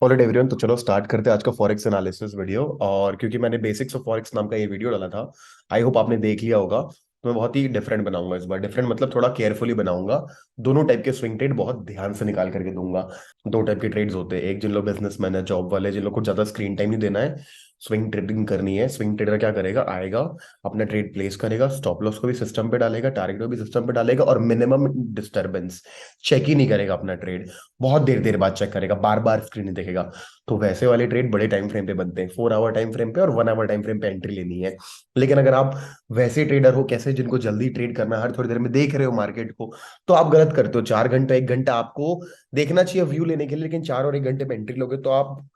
Alright everyone, तो चलो start करते हैं आज का फॉरेक्स एनालिसिस वीडियो। और क्योंकि मैंने बेसिक्स ऑफ फॉरेक्स नाम का ये वीडियो डाला था, आई होप आपने देख लिया होगा। तो मैं बहुत ही डिफरेंट बनाऊंगा इस बार। डिफरेंट मतलब थोड़ा केयरफुली बनाऊंगा। दोनों टाइप के स्विंग ट्रेड बहुत ध्यान से निकाल करके दूंगा। दो टाइप के ट्रेड्स होते हैं, एक जिन लोग बिजनेसमैन है, जॉब वाले, जिन लोग को ज्यादा स्क्रीन टाइम नहीं देना है, स्विंग ट्रेडिंग करनी है। स्विंग ट्रेडर क्या करेगा, आएगा, अपना ट्रेड प्लेस करेगा, स्टॉप लॉस को भी सिस्टम पे डालेगा, टारगेट को भी सिस्टम पे डालेगा, और मिनिमम डिस्टरबेंस चेक ही नहीं करेगा अपना ट्रेड। बहुत देर देर बाद चेक करेगा, बार बार स्क्रीन नहीं देखेगा। तो वैसे वाले ट्रेड बड़े टाइम फ्रेम पे बनते हैं, 4 आवर टाइम फ्रेम पे और 1 आवर टाइम फ्रेम पे एंट्री लेनी है। लेकिन अगर आप वैसे ट्रेडर हो, कैसे जिनको जल्दी ट्रेड करना है, हर थोड़ी देर में देख रहे हो मार्केट को, तो आप गलत करते हो। 4 घंटा 1 घंटा आपको देखना चाहिए व्यू लेने के लिए, लेकिन 4 और 1 घंटे में एंट्री लोगे तो आप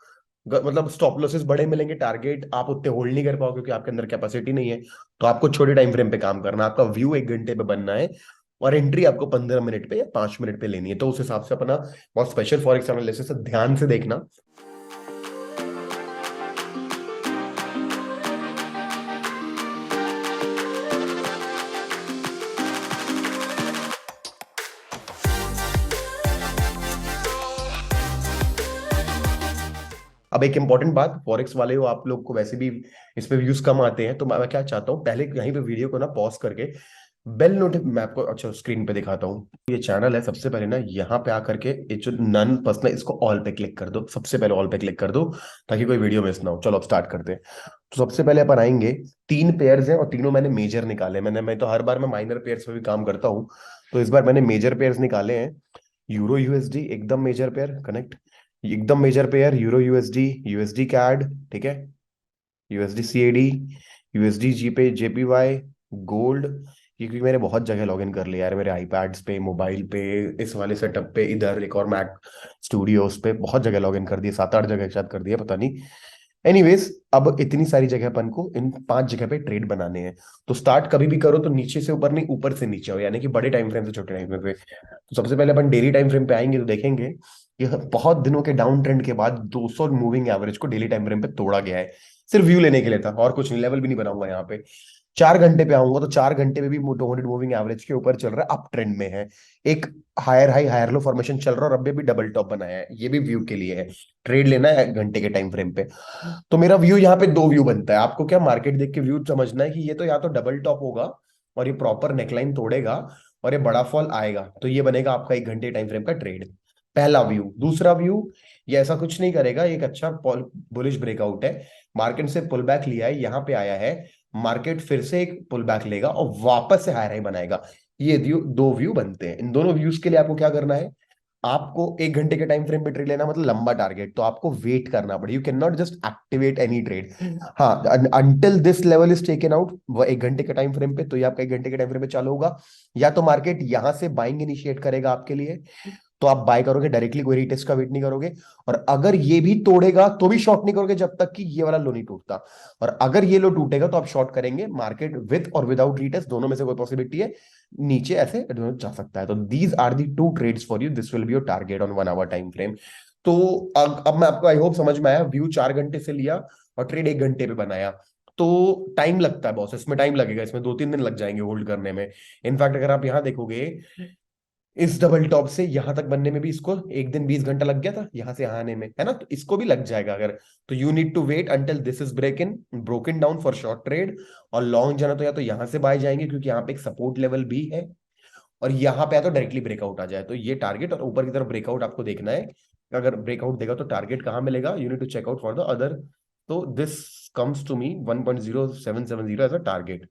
मतलब स्टॉप लॉसेस बड़े मिलेंगे, टारगेट आप उतने होल्ड नहीं कर पाओगे क्योंकि आपके अंदर कैपेसिटी नहीं है। तो आपको छोटे टाइम फ्रेम पे काम करना है, आपका व्यू 1 घंटे पे बनना है, और एंट्री आपको 15 मिनट पे या 5 मिनट पे लेनी है। तो उस हिसाब से अपना बहुत स्पेशल फॉरेक्स एनालिसिस ध्यान से देखना। अब एक इंपॉर्टेंट बात, फॉरेक्स वाले हो आप लोग को वैसे भी इस पे व्यूज कम आते हैं, तो मैं क्या चाहता हूँ, पहले यहीं पे वीडियो को ना पॉज करके बेल नोटिफ मैं आपको अच्छा स्क्रीन पे दिखाता हूँ। ये चैनल है, सबसे पहले ना यहाँ पे आकर के ये जो नन पर्सन है, इसको ऑल पे क्लिक कर दो। सबसे पहले ऑल पे क्लिक कर दो ताकि कोई वीडियो मिस ना हो। चलो अब स्टार्ट करते हैं। तो सबसे पहले अपन आएंगे, तीन पेयर्स हैं और तीनों मैंने मेजर निकाले। मैं तो हर बार मैं माइनर पेयर्स पे भी काम करता हूँ, तो इस बार मैंने मेजर पेयर्स निकाले हैं। यूरो यूएसडी एकदम मेजर पेयर कनेक्ट, एकदम major pair. Euro USD, USD CAD, ठीक है, यूएसडी सीएडी, यूएसडी जीपे जेपीवाई, गोल्ड। ये क्योंकि मैंने बहुत जगह लॉग इन कर लिया यार, मेरे आईपैड्स पे, मोबाइल पे, इस वाले सेटअप पे, इधर एक और मैक स्टूडियोज पे, बहुत जगह लॉग इन कर दिए, 7 8 जगह शायद कर दिया, पता नहीं। एनीवेज, अब इतनी सारी जगह अपन को इन 5 जगह पे ट्रेड बनाने हैं। तो स्टार्ट कभी भी करो तो नीचे से ऊपर नहीं, ऊपर से नीचे हो, यानी कि बड़े टाइम फ्रेम से छोटे टाइम फ्रेम पे। तो सबसे पहले अपन डेली टाइम फ्रेम पे आएंगे तो देखेंगे कि बहुत दिनों के डाउन ट्रेंड के बाद 200 मूविंग एवरेज को डेली टाइम फ्रेम पे तोड़ा गया है। सिर्फ व्यू लेने के लिए था और कुछ नहीं, लेवल भी नहीं बनाऊंगा यहाँ पे। 4 घंटे पे आऊंगा तो 4 घंटे में भी 200 मूविंग एवरेज के ऊपर चल रहा है, अप ट्रेंड में है। एक higher high higher low formation चल रहा है और अभी भी डबल टॉप बनाया है, ये भी व्यू के लिए है। ट्रेड लेना है घंटे के टाइम फ्रेम पे। तो मेरा व्यू यहाँ पे दो व्यू बनता है। आपको क्या मार्केट देख के व्यू समझना है कि ये तो या तो डबल टॉप होगा और ये प्रॉपर नेकलाइन तोड़ेगा और ये बड़ा फॉल आएगा, तो ये बनेगा आपका 1 घंटे टाइम फ्रेम का ट्रेड। पहला व्यू। दूसरा व्यू, ये ऐसा कुछ नहीं करेगा, एक अच्छा बुलिश ब्रेकआउट है, मार्केट से पुल बैक लिया है, यहाँ पे आया है, मार्केट फिर से एक पुल बैक लेगा और वापस से हाई हाई बनाएगा। ये व्यू, दो व्यू बनते हैं। इन दोनों व्यूज के लिए आपको क्या करना है, आपको 1 घंटे के टाइम फ्रेम पे ट्रेड लेना मतलब लंबा टारगेट, तो आपको वेट करना पड़ेगा। You can not just activate any trade. हाँ, until this level is taken out, वो 1 घंटे के टाइम फ्रेम पे, तो ये आपका 1 घंटे के टाइम फ्रेम पे चालू होगा। या तो मार्केट यहां से बाइंग इनिशिएट करेगा आपके लिए, तो आप बाय करोगे डायरेक्टली, कोई रीटेस्ट का वेट नहीं करोगे। और अगर ये भी तोड़ेगा तो भी शॉर्ट नहीं करोगे जब तक कि ये वाला लो नहीं टूटता। और अगर ये लो टूटेगा तो आप शॉर्ट करेंगे। मार्केट विथ और विदाउट रीटेस्ट दोनों में से कोई पॉसिबिलिटी है, नीचे ऐसे जा सकता है। तो these are the two trades for you, this will be your target on 1 hour time frame. तो अब मैं आपको आई होप समझ में आया। व्यू 4 घंटे से लिया और ट्रेड 1 घंटे पे बनाया। तो टाइम लगता है बॉस, इसमें टाइम लगेगा, इसमें 2 3 दिन लग जाएंगे होल्ड करने में। इनफैक्ट अगर आप यहां देखोगे, इस डबल टॉप से यहां तक बनने में भी इसको 1 दिन 20 घंटा लग गया था, यहां से यहाँ आने में, है ना, तो इसको भी लग जाएगा अगर। तो you need to wait until this is broken down for short trade. और लॉन्ग जाना तो या तो यहां से बाय जाएंगे क्योंकि यहाँ पे एक सपोर्ट लेवल भी है, और यहाँ पे या तो डायरेक्टली ब्रेकआउट आ जाए, तो ये टारगेट। और ऊपर की तरफ ब्रेकआउट आपको देखना है, अगर ब्रेकआउट देगा तो टारगेट कहाँ मिलेगा, you need to check out for the other. तो this comes to me 1.0770 as a target,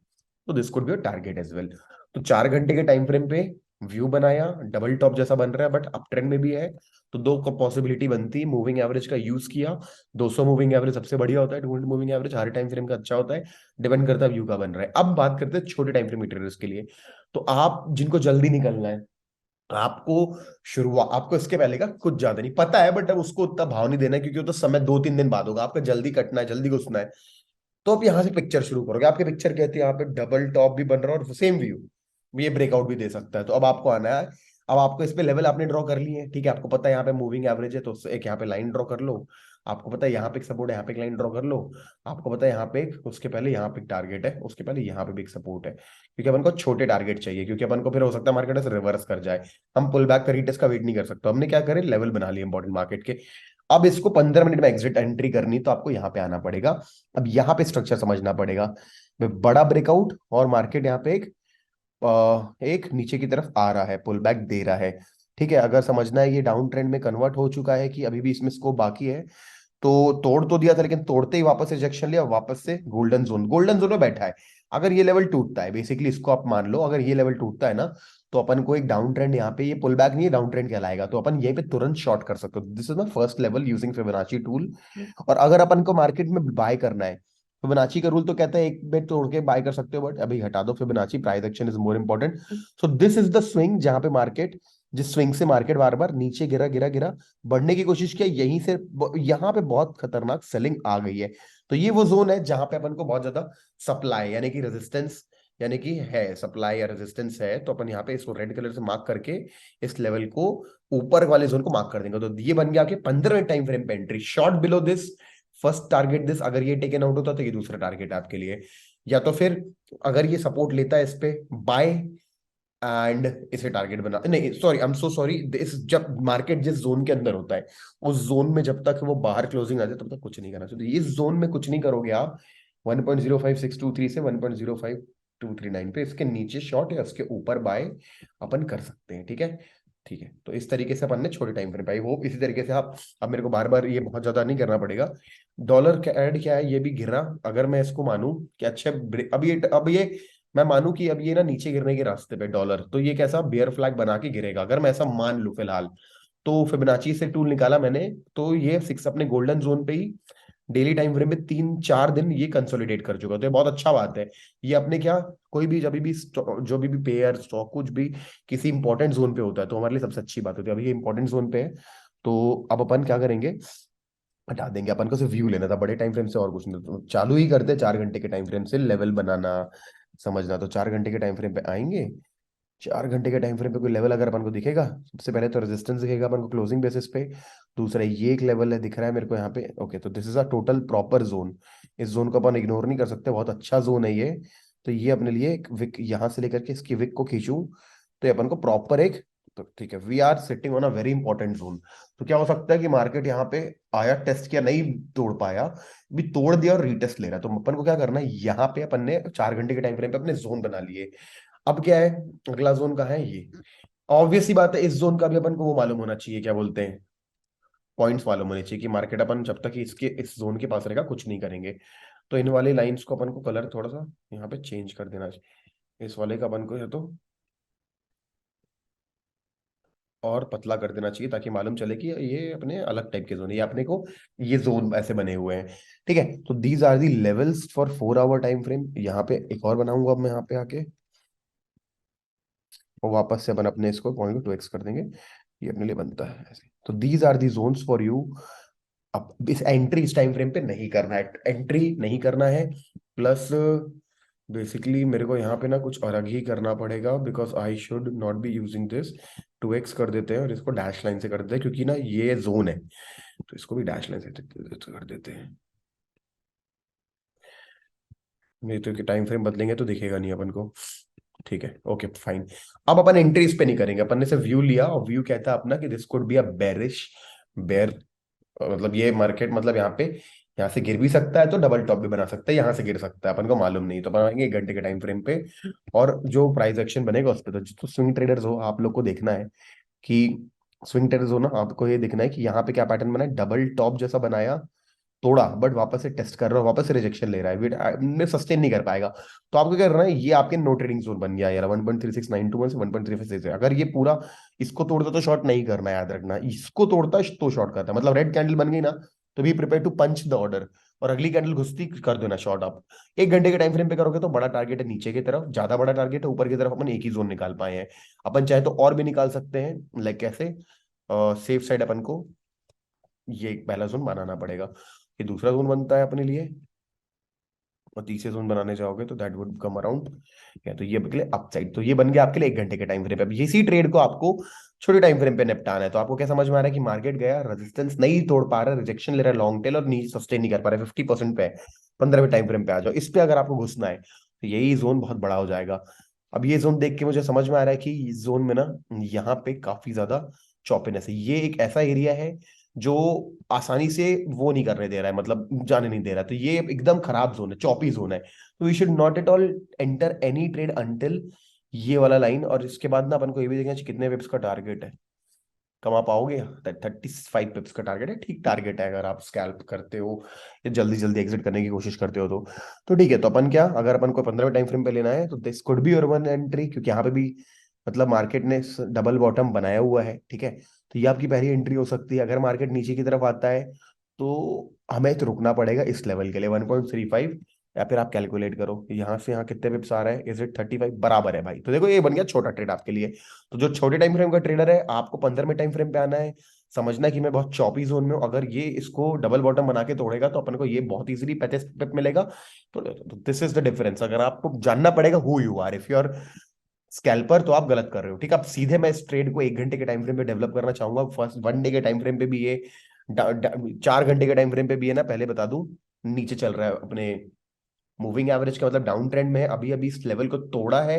तो this could be a target as well. तो 4 घंटे के टाइम फ्रेम पे व्यू बनाया, डबल टॉप जैसा बन रहा है बट अप ट्रेंड में भी है। तो दो पॉसिबिलिटी बनती है, मूविंग एवरेज का यूज किया। 200 मूविंग एवरेज सबसे बढ़िया होता है, 200 मूविंग एवरेज हर टाइम फ्रेम का अच्छा होता है, डिपेंड करता है व्यू का बन रहा है। अब बात करते हैं छोटे टाइम फ्रेम ट्रेडर्स के लिए। तो आप जिनको जल्दी निकलना है, आपको शुरुआत, आपको इसके पहले का कुछ ज्यादा नहीं पता है, बट अब उसको उतना भाव नहीं देना है क्योंकि वो तो समय 2 3 दिन बाद होगा। आपको जल्दी कटना है, जल्दी घुसना है, तो आप यहां से पिक्चर शुरू करोगे। आपके पिक्चर कहती है यहाँ पे डबल टॉप भी बन रहा है और सेम व्यू, ये ब्रेकआउट भी दे सकता है। तो अब आपको आना है, अब आपको इस पे लेवल आपने ड्रॉ कर लिए हैं, ठीक है, आपको पता है यहाँ पे मूविंग एवरेज है, तो एक यहाँ पे लाइन ड्रॉ कर लो। आपको पता है यहाँ पे एक सपोर्ट है, यहाँ पे एक लाइन ड्रॉ कर लो। आपको पता है यहाँ पे एक, उसके पहले यहाँ पे एक टारगेट है, उसके पहले यहाँ पे भी एक सपोर्ट है, क्योंकि अपन को छोटे टारगेट चाहिए, क्योंकि अपन को फिर हो सकता है मार्केट से रिवर्स कर जाए। हम पुल बैक का रीटेस्ट का वेट नहीं कर सकते, हमने क्या करे, लेवल बना लिए इंपॉर्टेंट मार्केट के। अब इसको 15 मिनट में एग्जिट एंट्री करनी, तो आपको यहाँ पे आना पड़ेगा। अब यहाँ पे स्ट्रक्चर समझना पड़ेगा। बड़ा ब्रेकआउट और मार्केट यहाँ पे एक नीचे की तरफ आ रहा है, पुल बैक दे रहा है। ठीक है, अगर समझना है ये डाउन ट्रेंड में कन्वर्ट हो चुका है कि अभी भी इसमें स्कोप बाकी है, तो तोड़ तो दिया था, लेकिन तोड़ते ही वापस रिजेक्शन लिया, वापस से गोल्डन जोन में बैठा है। अगर ये लेवल टूटता है, बेसिकली इसको आप मान लो, अगर ये लेवल टूटता है ना, तो अपन को एक डाउन ट्रेंड, यहाँ पे ये पुल बैक नहीं है, डाउन ट्रेंड कहलाएगा, तो अपन यहीं पे तुरंत शॉर्ट कर सकते हो। This is the first level using Fibonacci tool. और अगर अपन को मार्केट में बाय करना है, फिबोनाची का रूल तो कहता है एक बेट तोड़ के बाय कर सकते हो, बट अभी हटा दो Fibonacci, price action is more important. So this is the swing, जहां पे मार्केट, जिस स्विंग से मार्केट बार बार नीचे गिरा गिरा गिरा, बढ़ने की कोशिश किया, यहीं से यहाँ पे बहुत खतरनाक सेलिंग आ गई है। तो ये वो जोन है जहां पे अपन को बहुत ज्यादा सप्लाई यानी कि रेजिस्टेंस, यानी कि है सप्लाई या रेजिस्टेंस है, तो अपन यहाँ पे इसको रेड कलर से मार्क करके इस लेवल को, ऊपर वाले जोन को मार्क कर देंगे। तो ये बन गया आपके 15 टाइम फ्रेम पे entry, short below this, first target this. अगर ये टेकन आउट होता तो ये दूसरा टारगेट आपके लिए। या तो फिर अगर ये सपोर्ट लेता है इस पे, बाय, एंड इसे टारगेट बना, नहीं sorry, I am so sorry, इस जब मार्केट जिस जोन के अंदर होता है, उस जोन में जब तक वो बाहर क्लोजिंग आ जाए तब तक कुछ नहीं करना चाहिए। तो इस जोन में कुछ नहीं करोगे आप, 1.05623 से 1.05239 पे, इसके नीचे शॉर्ट या उसके ऊपर बाय अपन कर सकते हैं। ठीक है, ठीक है। तो इस तरीके से अपन ने छोटे टाइम फ्रेम पे, आई होप इसी तरीके से आप, अब मेरे को बार बार ये बहुत ज्यादा नहीं करना पड़ेगा। डॉलर का एड क्या है, ये भी गिरा, अगर मैं इसको मानूं कि अच्छा अब ये मैं मानूं कि अब ये ना नीचे गिरने के रास्ते पे डॉलर, तो ये कैसा बियर फ्लैग बना के गिरेगा, अगर मैं ऐसा मान लूं फिलहाल, तो फिबोनाची से टूल निकाला मैंने, तो ये सिक्स अपने गोल्डन जोन पे ही डेली टाइम फ्रेम पे 3-4 दिन ये कंसोलिडेट कर चुका, तो ये बहुत अच्छा बात है। ये अपने क्या, कोई भी जब भी जो भी पेयर स्टॉक कुछ भी किसी इंपॉर्टेंट जोन पे होता है, तो हमारे लिए सबसे अच्छी बात होती है। अभी ये इंपॉर्टेंट जोन पे है, तो अब अपन क्या करेंगे, हटा देंगे। अपन को सिर्फ व्यू लेना था बड़े टाइम फ्रेम से, और कुछ नहीं। तो चालू ही करते 4 घंटे के टाइम फ्रेम से लेवल बनाना, समझना। तो 4 घंटे के टाइम फ्रेम पे आएंगे, 4 घंटे के टाइम फ्रेम पे कोई लेवल अगर अपन को दिखेगा, सबसे पहले तो रेजिस्टेंस दिखेगा अपन को क्लोजिंग बेसिस पे। दूसरा ये एक लेवल है दिख रहा है मेरे को यहाँ पे, ओके, तो this is a total proper zone. इस जोन को अपन इग्नोर नहीं कर सकते, बहुत अच्छा जोन है ये। तो ये अपने लिए एक विक यहाँ से लेकर के इसकी विक को खींचूं, तो ये अपन को प्रॉपर एक, तो ठीक है, we are sitting on a very important zone. तो क्या हो सकता है कि मार्केट यहाँ पे आया, टेस्ट किया, नहीं तोड़ पाया, भी तोड़ दिया और रीटेस्ट ले रहा है, तो अपन को क्या करना है, यहाँ पे अपन ने 4 घंटे के टाइम फ्रेम पे अपने जोन बना लिए। अब क्या है, अगला जोन का है ये, ऑब्वियस सी बात है, इस जोन का भी अपन को वो मालूम होना चाहिए, क्या बोलते हैं, पॉइंट्स मालूम होने चाहिए कि मार्केट अपन जब तक इसके इस जोन के पास रहेगा कुछ नहीं करेंगे। तो इन वाली लाइंस को अपन को कलर थोड़ा सा यहाँ पे चेंज कर देना चाहिए, इस वाले का अपन को ये तो और पतला कर देना चाहिए, ताकि मालूम चले कि ये अपने अलग टाइप के जोन है, ये अपने को ये जोन ऐसे बने हुए हैं। ठीक है, तो these are the levels for 4 hour time frame. यहाँ पे एक और बनाऊंगा अब मैं यहाँ पे आके, और वापस से अपन अपने इसको 0.2x कर देंगे, ये अपने लिए बनता है ऐसे। तो these are the zones for you. अब इस एंट्री इस टाइम फ्रेम पे नहीं करना है, एंट्री नहीं करना है, प्लस बेसिकली मेरे को यहाँ पे ना कुछ अलग ही करना पड़ेगा, because I should not be using this. 2x कर देते हैं और इसको डैश लाइन से कर देते हैं, क्योंकि ना ये जोन है, तो इसको भी डैश लाइन से कर देते हैं। नहीं तो कि टाइम फ्रेम बदलेंगे तो दिखेगा नहीं अपन को। ठीक है, ओके फाइन। अब अपन एंट्रीज पे नहीं करेंगे, अपन ने सिर्फ व्यू लिया, और व्यू कहता है अपना कि this could be a bearish बेर, मतलब ये मार्केट, मतलब यहाँ पे, यहाँ से गिर भी सकता है, तो डबल टॉप भी बना सकता है, यहाँ से गिर सकता है, अपन को मालूम नहीं। तो अपन आएंगे 1 घंटे के टाइम फ्रेम पे, और जो प्राइस एक्शन बनेगा उस पर, तो स्विंग ट्रेडर्स हो आप लोग को देखना है कि, स्विंग ट्रेडर्स हो ना, आपको ये देखना है कि यहाँ पे क्या पैटर्न बना है, डबल टॉप जैसा बनाया, तोड़ा, बट वापस से टेस्ट कर रहा है, वापस से रिजेक्शन ले रहा है, वेट सस्टेन नहीं कर पाएगा। तो आपको क्या करना है, ये आपके नो ट्रेडिंग जोन बन गया यार, 1.3692 से 1.35, अगर ये पूरा इसको तोड़ता तो शॉर्ट नहीं करना है, याद रखना, इसको तोड़ता तो शॉर्ट करता है, मतलब रेड कैंडल बन गई ना, तो be prepare to punch the order, और अगली कैंडल घुसती कर देना शॉर्ट आप। 1 घंटे के टाइम फ्रेम पे करोगे तो बड़ा टारगेट है नीचे की तरफ, ज्यादा बड़ा टारगेट है ऊपर की तरफ, अपन एक ही जोन निकाल पाए हैं। अपन चाहे तो और भी निकाल सकते हैं, लाइक कैसे, सेफ साइड अपन को ये एक पहला जोन बनाना पड़ेगा, ये दूसरा जोन बनता है अपने लिए, और तीसरे जोन बनाने जाओगे तो दैट वुड कम अराउंड, या तो ये निकले अप साइड। तो ये बन गया आपके लिए 1 घंटे के टाइम फ्रेम पे। अब इसी ट्रेड को आपको छोटे टाइम फ्रेम पे निपटाना है। तो आपको क्या समझ में आ रहा है कि मार्केट गया, रेजिस्टेंस नहीं तोड़ पा रहा है, रिजेक्शन ले रहा है लॉन्ग टेल, और नीचे सस्टेन नहीं कर पा रहा है, 50% पे है, 15वें टाइम फ्रेम पे आ जाओ, इस पे अगर आपको घुसना है, तो यही जोन बहुत बड़ा हो जाएगा। अब ये जोन देख के मुझे समझ में आ रहा है कि इस जोन में ना, यहाँ पे काफी ज्यादा चौपिनेस है, ये एक ऐसा एरिया है जो आसानी से वो नहीं करने दे रहा है, मतलब जाने नहीं दे रहा है। तो ये एकदम खराब जोन है, चौपी जोन है। तो we should not at all enter any trade until ये वाला लाइन। और इसके बाद ना अपन को ये भी देखना चाहिए कितने पिप्स का टारगेट है, कमा पाओगे। 35 पिप्स का टारगेट है, ठीक टारगेट है अगर आप स्कैल्प करते हो या जल्दी जल्दी एग्जिट करने की कोशिश करते हो तो ठीक है। तो अपन क्या, अगर अपन को 15वें टाइम फ्रेम पे लेना है तो this could be your one entry, क्योंकि यहाँ पे भी मतलब मार्केट ने डबल बॉटम बनाया हुआ है, ठीक है। तो ये आपकी पहली एंट्री हो सकती है। अगर मार्केट नीचे की तरफ आता है तो हमें तो रुकना पड़ेगा इस लेवल के लिए 1.35, या फिर आप कैलकुलेट करो यहाँ से यहाँ कितने पिप्स आ रहा है, इज इट 35 बराबर है भाई। तो देखो ये बन गया छोटा ट्रेड आपके लिए। तो जो छोटे टाइम फ्रेम का ट्रेडर है, आपको 15वें टाइम फ्रेम पे आना है, समझना है कि मैं बहुत चौपी जोन में हूँ। अगर ये इसको डबल बॉटम बना के तोड़ेगा तो अपन को ये बहुत इजीली 35 पिप मिलेगा। तो दिस इज द डिफरेंस। अगर आपको जानना पड़ेगा who you are, if you are scalper तो आप गलत कर रहे हो, ठीक है। अब सीधे मैं इस ट्रेड को 1 घंटे के टाइम फ्रेम पे डेवलप करना चाहूंगा, फर्स्ट 1 डे के टाइम फ्रेम पे भी ये 4 घंटे के टाइम फ्रेम पे भी है ना, पहले बता दूं, नीचे चल रहा है अपने मूविंग एवरेज का, मतलब डाउन ट्रेंड में है। अभी अभी इस लेवल को तोड़ा है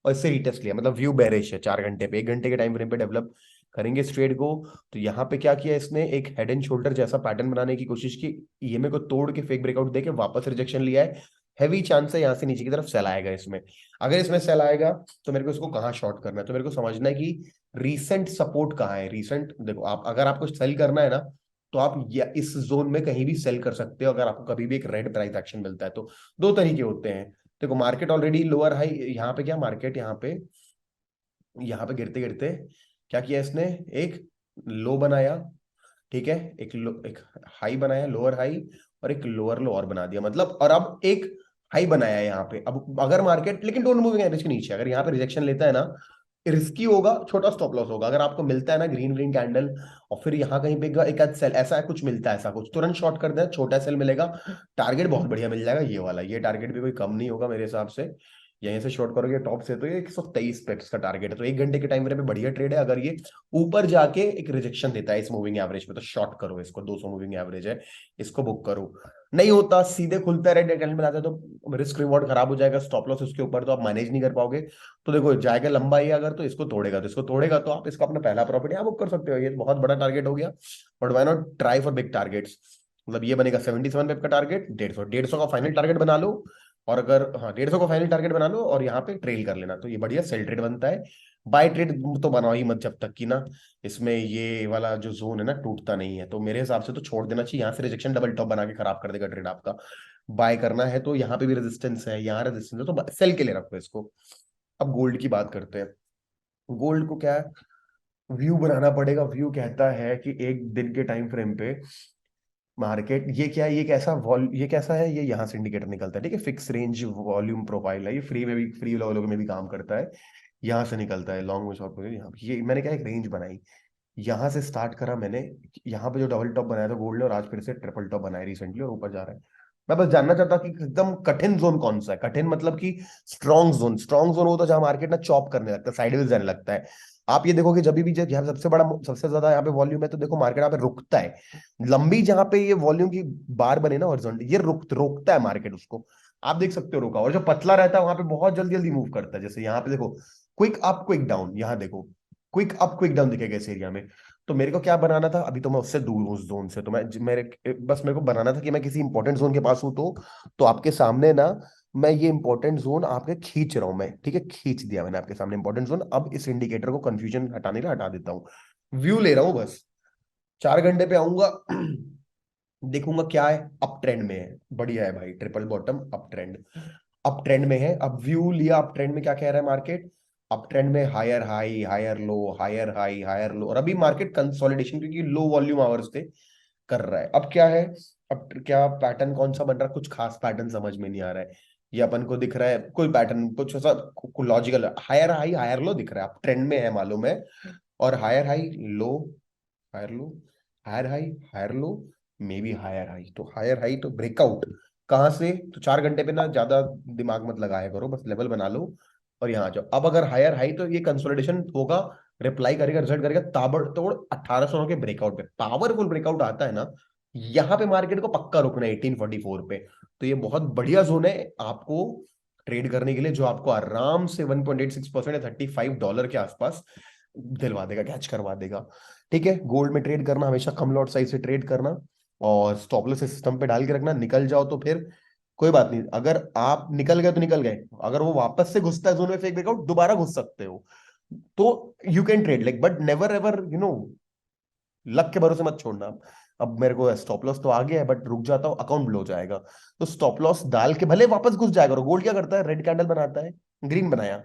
और इससे रिटेस्ट लिया, मतलब व्यू बेरिश है 4 घंटे पे। 1 घंटे के टाइम फ्रेम पे डेवलप करेंगे इस ट्रेड को। तो यहाँ पे क्या किया इसने, एक हेड एंड शोल्डर जैसा पैटर्न बनाने की कोशिश की, ईएमए को तोड़ के फेक ब्रेकआउट देके वापस रिजेक्शन लिया है। हैवी चांस है यहाँ से नीचे की तरफ सेल आएगा इसमें। अगर इसमें सेल आएगा तो मेरे को इसको कहाँ शॉर्ट करना है, तो मेरे को समझना है कि रीसेंट सपोर्ट कहाँ है। रीसेंट देखो, आप अगर आपको सेल करना है ना, तो आप या इस जोन में कहीं भी सेल कर सकते हो, अगर आपको कभी भी एक रेड प्राइस एक्शन मिलता है तो। दो तरीके होते हैं। देखो मार्केट ऑलरेडी लोअर हाई, यहाँ पे क्या मार्केट यहाँ पे गिरते गिरते क्या किया इसने, एक लो बनाया, ठीक है। एक हाई बनाया, लोअर हाई, और एक लोअर लो और बना दिया, मतलब। और अब एक हाई बनाया है यहाँ पे। अब अगर मार्केट, लेकिन डोंट मूविंग एवरेज के नीचे अगर यहाँ पे रिजेक्शन लेता है ना, रिस्की होगा, छोटा स्टॉप लॉस होगा। अगर आपको मिलता है ना ग्रीन ग्रीन कैंडल, और फिर यहाँ कहीं पे एक आध सेल, ऐसा कुछ मिलता है, ऐसा कुछ तुरंत शॉर्ट कर देना, छोटा सेल मिलेगा, टारगेट बहुत बढ़िया मिल जाएगा ये वाला। ये टारगेट भी कोई कम नहीं होगा मेरे हिसाब से। यहीं से शॉर्ट करोगे टॉप से तो ये 123 पिप्स का टारगेट है। तो 1 घंटे के टाइम फ्रेम पे बढ़िया ट्रेड है। अगर ये ऊपर जाके एक रिजेक्शन देता है इस मूविंग एवरेज पे तो शॉर्ट करो इसको, 200 मूविंग एवरेज है, इसको बुक करो। नहीं होता, सीधे खुलता है, रेड कैंडल बनाता है, तो रिस्क रिवॉर्ड खराब हो जाएगा, स्टॉप लॉस उसके ऊपर तो आप मैनेज नहीं कर पाओगे। तो देखो जाएगा लंबा ही, अगर तो इसको तोड़ेगा, तो इसको तोड़ेगा तो आप इसका अपना पहला प्रॉफिट यहाँ बुक कर सकते हो। ये बहुत बड़ा टारगेट हो गया, but why not try for big targets. मतलब ये बनेगा 77 वेब का टारगेट, 150 का फाइनल टारगेट बना लो। और अगर, हाँ, 150 का फाइनल टारगेट बना लो और यहाँ पे ट्रेल कर लेना, तो ये बढ़िया सेल ट्रेड बनता है। बाय ट्रेड तो बनाओ ही मत जब तक कि ना इसमें ये वाला जो जोन है ना टूटता नहीं है। तो मेरे हिसाब से तो छोड़ देना चाहिए, यहाँ से रिजेक्शन डबल टॉप बना के खराब कर देगा ट्रेड आपका। बाय करना है तो यहाँ पे भी रेजिस्टेंस है, यहाँ रेजिस्टेंस है, तो सेल के लिए रखो इसको। अब गोल्ड की बात करते हैं। गोल्ड को क्या है, व्यू बनाना पड़ेगा। व्यू कहता है कि 1 दिन के टाइम फ्रेम पे मार्केट, ये क्या है, ये कैसा है, ये यहाँ से इंडिकेटर निकलता है, ठीक है। फिक्स रेंज वॉल्यूम प्रोफाइल है, ये फ्री में भी, फ्री वालों में भी काम करता है। यहाँ से निकलता है लॉन्ग में शॉर्ट में, यहाँ ये मैंने क्या एक रेंज बनाई, यहाँ से स्टार्ट करा मैंने। यहाँ पे जो डबल टॉप बनाया था गोल्ड ने, और आज फिर से ट्रिपल टॉप बनाया रिसेंटली और ऊपर जा रहा है। मैं बस जानना चाहता कि एकदम कठिन जोन कौन सा है। कठिन मतलब कि स्ट्रॉन्ग जोन। स्ट्रॉन्ग जोन वो तो जहां मार्केट ना चॉप करने लगता है, साइडवेज जाने लगता है। आप ये देखोगे जब भी, जब यहाँ सबसे बड़ा, सबसे ज्यादा यहाँ पे वॉल्यूम है, तो देखो मार्केट यहाँ पे रुकता है। लंबी जहां पे ये वॉल्यूम की बार बने ना हॉरिजॉन्टल, ये रोकता है मार्केट उसको। आप देख सकते हो रुका। और जो पतला रहता है वहां पे बहुत जल्दी जल्दी मूव करता है। जैसे यहाँ पे देखो, क्विक अप क्विक डाउन, यहाँ देखो क्विक अप क्विक डाउन दिखेगा इस एरिया में। तो मेरे को क्या बनाना था, अभी तो मैं उससे दूर हूँ उस जोन से, तो मैं मेरे को बनाना था कि मैं किसी इंपॉर्टेंट जोन के पास हूँ। तो आपके सामने ना मैं ये इंपॉर्टेंट जोन आपके खींच रहा हूं मैं, ठीक है। खींच दिया मैंने आपके सामने इंपॉर्टेंट जोन। अब इस इंडिकेटर को कंफ्यूजन हटाने के लिए हटा देता हूँ, व्यू ले रहा हूँ बस। 4 घंटे पे आऊंगा, देखूंगा क्या है, अप ट्रेंड में है, बढ़िया है भाई, triple bottom up trend, up trend में है। अब व्यू लिया, अप ट्रेंड में क्या कह रहा है मार्केट, अप ट्रेंड में higher high higher low, higher high higher low. और अभी मार्केट कंसोलिडेशन, क्योंकि लो वॉल्यूम आवर्स थे, कर रहा है। अब क्या है, अब क्या पैटर्न कौन सा बन रहा है, कुछ खास पैटर्न समझ में नहीं आ रहा है। ये अपन को दिख रहा है कोई पैटर्न, कुछ ऐसा logical, higher high higher low दिख रहा है, अब ट्रेंड में है मालूम है। और higher high low, higher low, higher high, higher low, may be higher high. तो हायर हाई तो ब्रेकआउट कहाँ से, तो 4 घंटे पे ना ज्यादा दिमाग मत लगाया करो, बस लेवल बना लो और यहाँ आ जाओ। अब अगर हायर हाई तो ये कंसोलिडेशन होगा, रिप्लाई करेगा, रिजल्ट करेगा ताबड़तोड़ 1800 के ब्रेकआउट पे। पावरफुल ब्रेकआउट आता है ना, यहाँ पे मार्केट को पक्का रुकना है 1844 पे। तो ये बहुत बढ़िया जोन है आपको ट्रेड करने के लिए, जो आपको आराम से 1.86% या $35 के आसपास दिलवा देगा, कैच करवा देगा। ठीक है, गोल्ड में ट्रेड करना हमेशा कम लॉट साइज से ट्रेड करना, और स्टॉप लॉस सिस्टम पे डाल के रखना। निकल जाओ तो फिर कोई बात नहीं, अगर आप निकल गए तो निकल गए, अगर वो वापस से घुसता है जोन में फेक ब्रेकआउट, दोबारा घुस सकते हो। तो you can trade like, but never ever luck के भरोसे मत छोड़ना। अब मेरे को स्टॉप लॉस तो आ गया है, बट रुक जाता हूँ, अकाउंट ब्लो हो जाएगा। तो स्टॉप लॉस डाल के भले वापस घुस जाएगा। और गोल्ड क्या करता है, रेड कैंडल बनाता है, ग्रीन बनाया,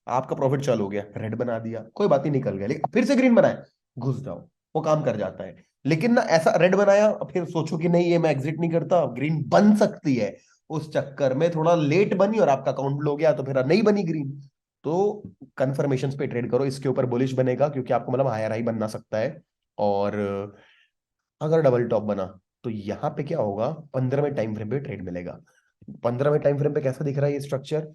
आपका प्रॉफिट चालू हो गया, रेड बना दिया, कोई बात ही, निकल गया, लेकिन फिर से ग्रीन बनाया, घुस जाओ, वो काम कर जाता है। लेकिन ना ऐसा रेड बनाया फिर सोचो कि नहीं ये मैं एग्जिट नहीं करता, ग्रीन बन सकती है, उस चक्कर में थोड़ा लेट बनी और आपका अकाउंट लो गया, तो फिर नहीं बनी ग्रीन। तो कंफर्मेशन पे ट्रेड करो, इसके ऊपर बुलिश बनेगा, क्योंकि आपको मतलब हायर हाई बनना सकता है। और अगर डबल टॉप बना तो यहाँ पे क्या होगा, 15वें टाइम फ्रेम पे ट्रेड मिलेगा। 15वें टाइम फ्रेम पे कैसा दिख रहा है ये स्ट्रक्चर,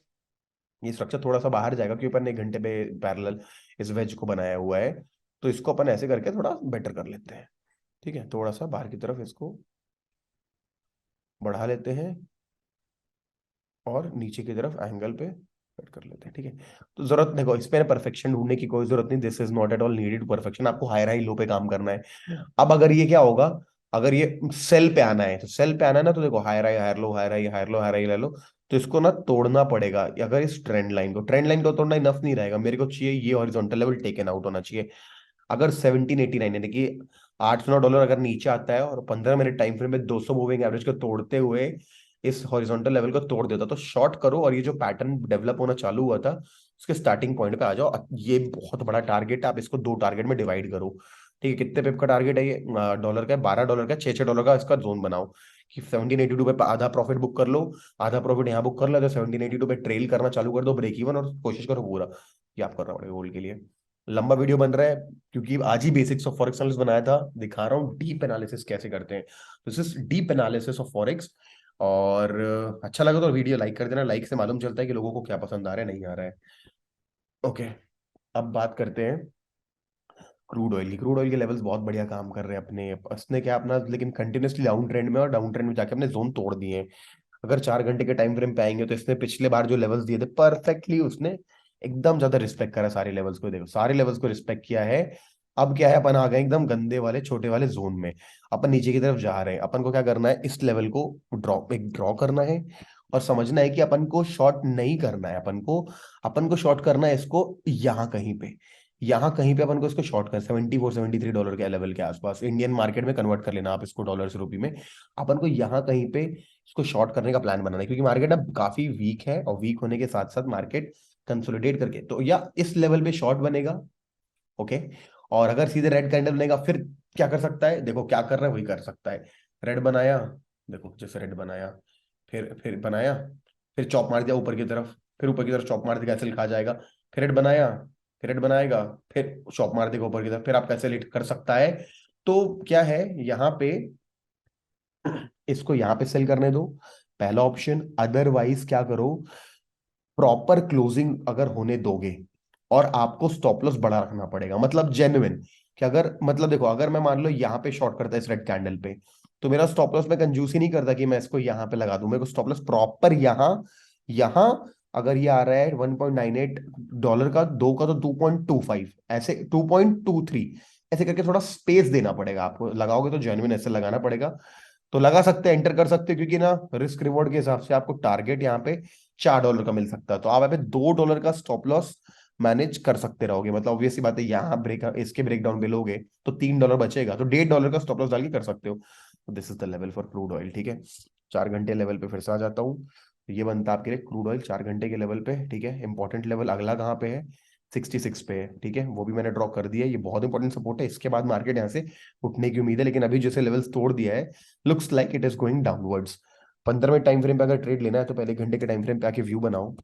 ये स्ट्रक्चर थोड़ा सा बाहर जाएगा, क्योंकि अपन ने 1 घंटे पे पैरेलल इस वेज को बनाया हुआ है। तो इसको अपन ऐसे करके थोड़ा बेटर कर लेते हैं। ठीक है, थोड़ा सा बाहर की तरफ इसको बढ़ा लेते हैं, और नीचे की तरफ एंगल पे कट कर लेते हैं। ठीक है, तो जरूरत देखो इस पे परफेक्शन ढूंढने की कोई जरूरत नहीं, this is not at all needed perfection, आपको हायर हाई लो पे काम करना है। अब अगर ये क्या होगा, अगर ये सेल पे आना है, तो सेल पे आना है ना, तो देखो higher high higher low, higher high higher low, higher high ले लो, तो इसको ना तोड़ना पड़ेगा। अगर इस ट्रेंड लाइन को तोड़ना इनफ नहीं रहेगा, मेरे को चाहिए ये हॉरिजॉन्टल लेवल टेकन आउट होना चाहिए। अगर 1789 यानी कि $809 अगर नीचे आता है, और 15 मिनट टाइम फ्रेम में 200 मूविंग एवरेज को तोड़ते हुए इस हॉरिजॉन्टल लेवल को तोड़ देता, तो शॉर्ट करो, और ये जो पैटर्न डेवलप होना चालू हुआ था उसके स्टार्टिंग पॉइंट पे आ जाओ। ये बहुत बड़ा टारगेट है, आप इसको 2 टारगेट में डिवाइड करो। ठीक है, कितने पिप का टारगेट है ये, डॉलर का, $12 का, $6 का इसका जोन बनाओ, कि 1782 पे आधा प्रॉफिट बुक कर लो, आधा प्रॉफिट यहाँ बुक कर लो, तो 1782 पे ट्रेल करना चालू कर दो, ब्रेक इवन, और कोशिश करो पूरा। ये आप करना पड़ेगा गोल्ड के लिए। लंबा वीडियो बन रहा है, क्योंकि आज ही बेसिक्स ऑफ फॉरेक्स एनालिसिस बनाया था, दिखा रहा हूँ डीप एनालिसिस कैसे करते हैं। This is deep analysis of forex. और अच्छा लगा तो वीडियो लाइक कर देना, लाइक से मालूम चलता है कि लोगों को क्या पसंद आ रहा है, नहीं आ रहा है। ओके, अब बात करते हैं क्रूड ऑयल की। क्रूड ऑयल के लेवल्स बहुत बढ़िया काम कर रहे हैं अपने, इसने क्या अपना लेकिन कंटिन्यूसली डाउन ट्रेंड में, और डाउन ट्रेंड में जाके अपने जोन तोड़ दिए हैं। अगर 4 घंटे के टाइम फ्रेम पे आएंगे, तो इसने पिछले बार जो लेवल्स दिए थे परफेक्टली, उसने एकदम ज्यादा रिस्पेक्ट करा सारे लेवल्स को, देखो सारे लेवल्स को रिस्पेक्ट किया है। अब क्या है, अपन आ गए एकदम गंदे वाले छोटे वाले जोन में, अपन नीचे की तरफ जा रहे हैं। अपन को क्या करना है, इस लेवल को ड्रॉ करना है, और समझना है कि अपन को शॉर्ट नहीं करना है, अपन को शॉर्ट करना है इसको यहाँ कहीं पे, यहाँ कहीं पे अपन को इसको शॉर्ट कर, $74-73 के लेवल के आसपास, इंडियन मार्केट में कन्वर्ट कर लेना आप इसको डॉलर से रुपये में। अपन को यहाँ कहीं पे इसको शॉर्ट करने का प्लान बनाना है, क्योंकि मार्केट अब काफी वीक है, और वीक होने के साथ साथ मार्केट कंसोलिडेट करके, तो या इस लेवल पे शॉर्ट बनेगा। ओके, और अगर सीधे रेड कैंडल बनेगा, फिर क्या कर सकता है, देखो क्या कर रहा है वही कर सकता है। रेड बनाया, देखो जैसे रेड बनाया, फिर बनाया, फिर चॉप मार दिया ऊपर की तरफ, फिर ऊपर की तरफ चॉप मार दिया, कैसे लिखा जाएगा, फिर रेड बनाया, फिर रेड बनाएगा, फिर चॉप मार देगा ऊपर की तरफ, फिर आप कैसे लिख कर सकता है। तो क्या है यहाँ पे, इसको यहाँ पे सेल करने दो, पहला ऑप्शन। अदरवाइज क्या करो, प्रॉपर क्लोजिंग अगर होने दोगे, और आपको स्टॉप लॉस बड़ा रखना पड़ेगा, मतलब जेन्युइन, कि अगर मतलब देखो, अगर मैं मान लो यहाँ पे शॉर्ट करता है इस रेड कैंडल पे, तो मेरा स्टॉप लॉस मैं कंजूस ही नहीं करता कि मैं इसको यहाँ पे लगा दूं, मेरे को स्टॉप लॉस प्रॉपर यहाँ, यहाँ, अगर ये आ रहा है $1.98 का, दो का तो 2.25, ऐसे 2.23, ऐसे करके थोड़ा स्पेस देना पड़ेगा आपको, लगाओगे तो जेन्युइन ऐसे लगाना पड़ेगा। तो लगा सकते हैं, एंटर कर सकते हैं, क्योंकि ना रिस्क रिवॉर्ड के हिसाब से आपको टारगेट यहाँ पे $4 का मिल सकता है, तो आप यहाँ पे $2 का स्टॉप लॉस मैनेज कर सकते रहोगे। मतलब ऑब्वियसली बात है, यहाँ ब्रेक इसके ब्रेकडाउन पे लोगे तो $3 बचेगा, तो $1.5 का स्टॉप लॉस डाल के कर सकते हो। This is the level for crude oil. ठीक है, 4 घंटे लेवल पे फिर से आ जाता हूँ। तो ये बनता है आपके लिए क्रूड ऑयल 4 घंटे के लेवल पे। ठीक है, इंपॉर्टेंट लेवल अगला कहाँ पे है, 66 पे है। ठीक है, वो भी मैंने ड्रॉ कर दिया है, ये बहुत इंपॉर्टेंट सपोर्ट है, इसके बाद मार्केट यहाँ से उठने की उम्मीद है, लेकिन अभी जैसे लेवल्स तोड़ दिया है, looks like it is going downwards. 15वें टाइम फ्रेम पे अगर ट्रेड लेना है, तो पहले 1 घंटे के टाइम फ्रेम पे आके व्यू बनाओ।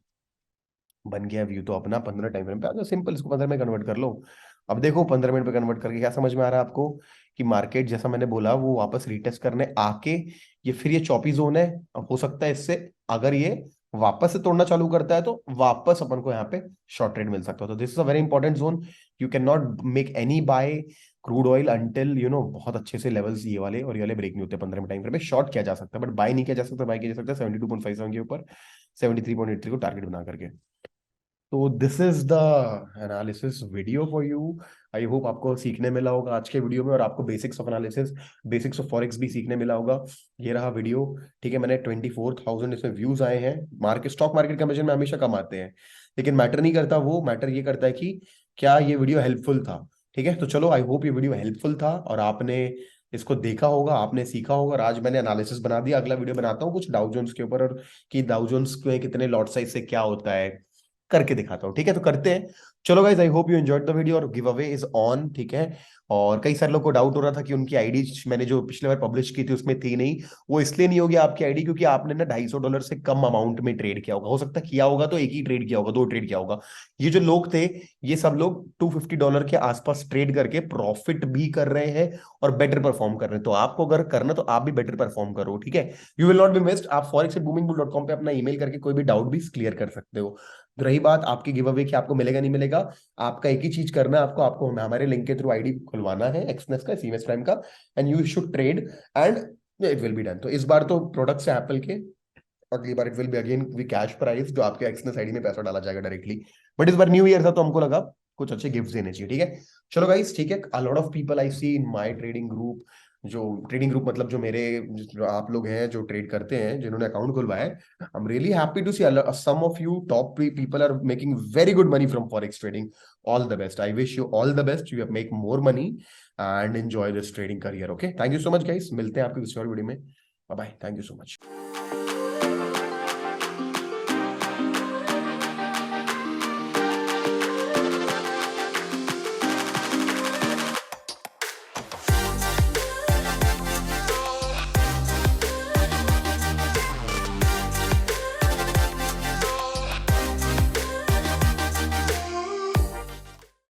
बन गया व्यू तो अपना, 15 टाइम फ्रेम पे आ जाओ, सिंपल, इसको 15 में कन्वर्ट कर लो। अब देखो 15 मिनट पे कन्वर्ट करके क्या समझ में आ रहा है आपको, कि मार्केट जैसा मैंने बोला वो वापस रीटेस्ट करने आके, ये फिर ये चौपी जोन है। अब हो सकता है इससे, अगर ये वापस से तोड़ना चालू करता है, तो वापस अपन को यहाँ पे शॉर्ट ट्रेड मिल सकता है। तो this is a very important zone, you can not make any buy crude oil until बहुत अच्छे से लेवल्स ये वाले और ये वाले ब्रेक नहीं होते। 15 मिनट टाइम फ्रेम में शॉर्ट किया जा सकता है, बट बाय नहीं किया जा सकता। बाय किया जा सकता है 72.57 के ऊपर, 73.83 को टारगेट बना करके। तो this is the analysis video for you. I hope आपको सीखने मिला होगा आज के वीडियो में, और आपको basics of analysis, basics of forex भी सीखने मिला होगा। ये रहा वीडियो। ठीक है, मैंने 24,000 इसमें व्यूज आए हैं। मार्केट, स्टॉक मार्केट कमीशन में हमेशा कम आते हैं, लेकिन मैटर नहीं करता वो, मैटर ये करता है कि क्या ये वीडियो हेल्पफुल था। ठीक है, तो चलो, आई होप ये वीडियो हेल्पफुल था और आपने इसको देखा होगा, आपने सीखा होगा। और आज मैंने एनालिसिस बना दिया, अगला वीडियो बनाता हूँ कुछ डाउ जोन्स के ऊपर, और कि डाउ जोन्स में कितने लॉट साइज से क्या होता है करके दिखाता हूँ। ठीक है, तो करते हैं। चलो guys, I hope you enjoyed the video, और गिव अवे इज ऑन। ठीक है, और कई सारे लोग को डाउट हो रहा था कि उनकी आईडी मैंने जो पिछले बार पब्लिश की थी उसमें थी नहीं। वो इसलिए नहीं होगी आपकी आईडी क्योंकि आपने ना $250 से कम अमाउंट में ट्रेड किया होगा। हो सकता है किया होगा तो एक ही ट्रेड किया होगा, दो ट्रेड किया होगा। ये जो लोग थे, ये सब लोग $250 के आसपास ट्रेड करके प्रॉफिट भी कर रहे हैं और बेटर परफॉर्म कर रहे हैं। तो आपको अगर करना तो आप भी बेटर परफॉर्म करो। ठीक है, you will not be missed. आप forex@boomingbull.com पे अपना ईमेल करके कोई भी डाउट भी क्लियर कर सकते हो। तो रही बात आपकी गिव अवे की, आपको मिलेगा नहीं मिलेगा, आपका एक ही चीज करना है, आपको आपको हमारे लिंक के थ्रू आईडी खुलवाना है, एक्सनेस का, सीएमएस प्राइम का, and you should trade and it will be done. तो इस बार तो प्रोडक्ट्स है एप्पल के, अगली बार it will be again we cash price, जो आपके एक्सनेस आईडी में पैसा डाला जाएगा डायरेक्टली। बट इस बार न्यू ईयर था तो हमको लगा कुछ अच्छे गिफ्ट देने चाहिए। ठीक है, चलो गाइस, ठीक है। A lot of people I see in my trading group, जो ट्रेडिंग ग्रुप मतलब जो मेरे, जो आप लोग हैं जो ट्रेड करते हैं, जिन्होंने अकाउंट खुलवाया है, I am really happy to see some of you top people are making very good money from forex trading. All the best, I wish you all the best, you make more money and enjoy this trading career. Okay, thank you so much guys, मिलते हैं आपके किसी और video में। Bye bye, thank you so much.